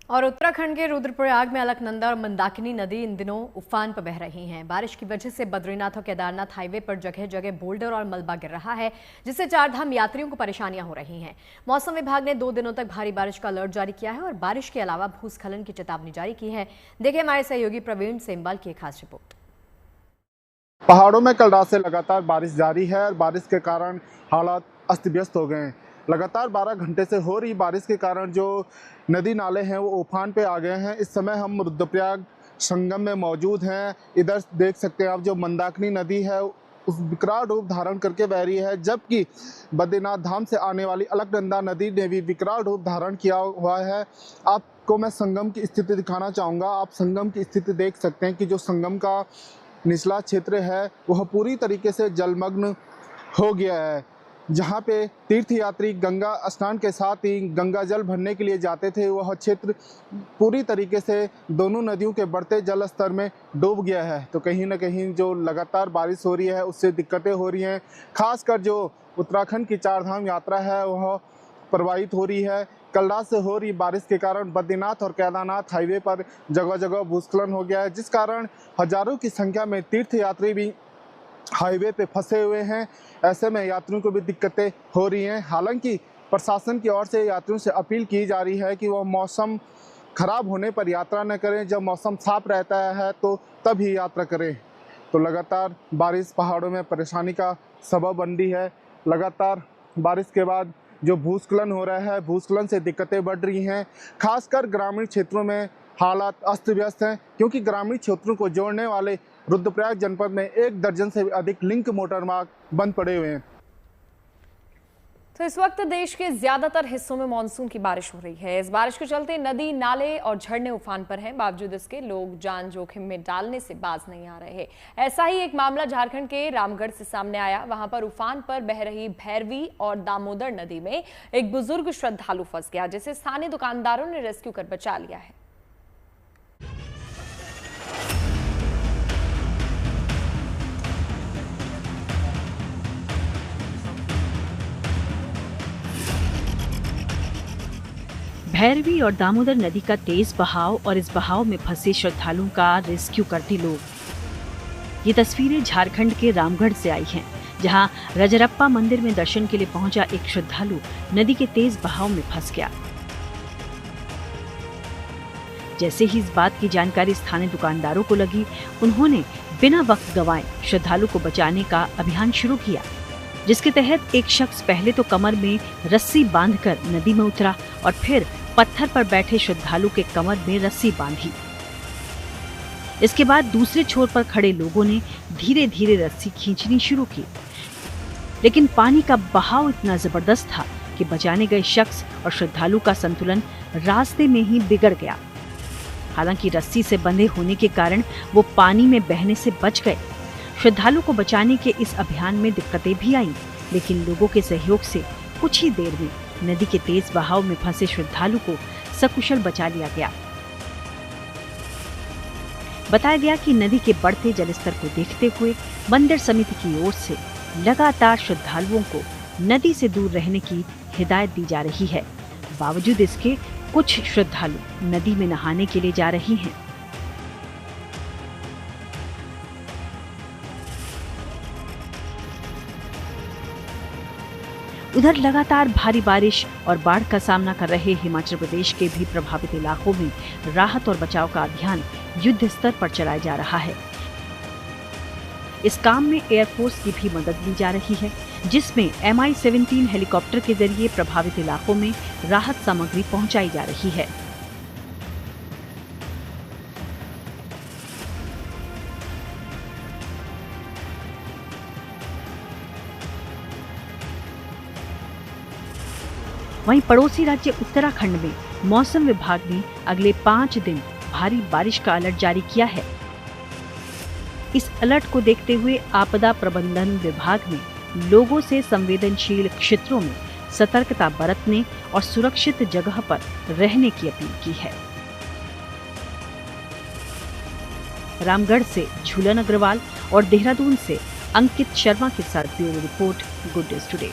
और उत्तराखंड के रुद्रप्रयाग में अलकनंदा और मंदाकिनी नदी इन दिनों उफान पर बह रही हैं। बारिश की वजह से बद्रीनाथ और केदारनाथ हाईवे पर जगह जगह बोल्डर और मलबा गिर रहा है, जिससे चारधाम यात्रियों को परेशानियां हो रही हैं। मौसम विभाग ने 2 दिनों तक भारी बारिश का अलर्ट जारी किया है और बारिश के अलावा भूस्खलन की चेतावनी जारी की है। देखिए हमारे सहयोगी प्रवीण सेमवाल की एक खास रिपोर्ट। पहाड़ों में कल रात से लगातार बारिश जारी है और बारिश के कारण हालात अस्त व्यस्त हो गए हैं। लगातार 12 घंटे से हो रही बारिश के कारण जो नदी नाले हैं वो उफान पे आ गए हैं। इस समय हम रुद्रप्रयाग संगम में मौजूद हैं। इधर देख सकते हैं आप, जो मंदाकिनी नदी है उस विकराल रूप धारण करके बह रही है, जबकि बद्रीनाथ धाम से आने वाली अलकनंदा नदी ने भी विकराल रूप धारण किया हुआ है। आपको मैं संगम की स्थिति दिखाना चाहूँगा। आप संगम की स्थिति देख सकते हैं कि जो संगम का निचला क्षेत्र है वह पूरी तरीके से जलमग्न हो गया है। जहाँ पे तीर्थयात्री गंगा स्नान के साथ ही गंगा जल भरने के लिए जाते थे, वह क्षेत्र पूरी तरीके से दोनों नदियों के बढ़ते जल स्तर में डूब गया है। तो कहीं ना कहीं जो लगातार बारिश हो रही है उससे दिक्कतें हो रही हैं। खासकर जो उत्तराखंड की चारधाम यात्रा है वह प्रभावित हो रही है। कल रात से हो रही बारिश के कारण बद्रीनाथ और केदारनाथ हाईवे पर जगह जगह भूस्खलन हो गया है, जिस कारण हजारों की संख्या में तीर्थयात्री भी हाईवे पे फंसे हुए हैं। ऐसे में यात्रियों को भी दिक्कतें हो रही हैं। हालांकि प्रशासन की ओर से यात्रियों से अपील की जा रही है कि वह मौसम खराब होने पर यात्रा न करें, जब मौसम साफ रहता है तो तब ही यात्रा करें। तो लगातार बारिश पहाड़ों में परेशानी का सबब बन रही है। लगातार बारिश के बाद जो भूस्खलन हो रहा है, भूस्खलन से दिक्कतें बढ़ रही हैं। खासकर ग्रामीण क्षेत्रों में हालात अस्त व्यस्त हैं, क्योंकि ग्रामीण क्षेत्रों को जोड़ने वाले रुद्रप्रयाग जनपद में 1 दर्जन से अधिक लिंक मोटर मार्ग बंद पड़े हुए हैं। तो इस वक्त देश के ज्यादातर हिस्सों में मानसून की बारिश हो रही है। इस बारिश के चलते नदी नाले और झरने उफान पर हैं। बावजूद इसके लोग जान जोखिम में डालने से बाज नहीं आ रहे हैं। ऐसा ही एक मामला झारखंड के रामगढ़ से सामने आया। वहां पर उफान पर बह रही भैरवी और दामोदर नदी में एक बुजुर्ग श्रद्धालु फंस गया, जिसे स्थानीय दुकानदारों ने रेस्क्यू कर बचा लिया है। भैरवी और दामोदर नदी का तेज बहाव और इस बहाव में फंसे श्रद्धालुओं का रेस्क्यू करते लोग। ये तस्वीरें झारखंड के रामगढ़ से आई हैं, जहां रजरप्पा मंदिर में दर्शन के लिए पहुंचा एक श्रद्धालु नदी के तेज बहाव में फंस गया। जैसे ही इस बात की जानकारी स्थानीय दुकानदारों को लगी, उन्होंने बिना वक्त गंवाए श्रद्धालु को बचाने का अभियान शुरू किया, जिसके तहत एक शख्स पहले तो कमर में रस्सी बांधकर नदी में उतरा और फिर पत्थर पर बैठे श्रद्धालु के कमर में रस्सी बांधी। इसके बाद दूसरे छोर पर खड़े लोगों ने धीरे धीरे रस्सी खींचनी शुरू की, लेकिन पानी का बहाव इतना जबरदस्त था कि बचाने गए शख्स और श्रद्धालु का संतुलन रास्ते में ही बिगड़ गया। हालांकि रस्सी से बंधे होने के कारण वो पानी में बहने से बच गए। श्रद्धालु को बचाने के इस अभियान में दिक्कतें भी आईं, लेकिन लोगों के सहयोग से कुछ ही देर में नदी के तेज बहाव में फंसे श्रद्धालु को सकुशल बचा लिया गया। बताया गया कि नदी के बढ़ते जलस्तर को देखते हुए मंदिर समिति की ओर से लगातार श्रद्धालुओं को नदी से दूर रहने की हिदायत दी जा रही है। बावजूद इसके कुछ श्रद्धालु नदी में नहाने के लिए जा रहे हैं। उधर लगातार भारी बारिश और बाढ़ का सामना कर रहे हिमाचल प्रदेश के भी प्रभावित इलाकों में राहत और बचाव का अभियान युद्ध स्तर पर चलाया जा रहा है। इस काम में एयरफोर्स की भी मदद ली जा रही है, जिसमें MI-17 हेलीकॉप्टर के जरिए प्रभावित इलाकों में राहत सामग्री पहुंचाई जा रही है। वहीं पड़ोसी राज्य उत्तराखंड में मौसम विभाग ने अगले 5 दिन भारी बारिश का अलर्ट जारी किया है। इस अलर्ट को देखते हुए आपदा प्रबंधन विभाग ने लोगों से संवेदनशील क्षेत्रों में सतर्कता बरतने और सुरक्षित जगह पर रहने की अपील की है। रामगढ़ से झूलन अग्रवाल और देहरादून से अंकित शर्मा के साथ bureau report, good news today.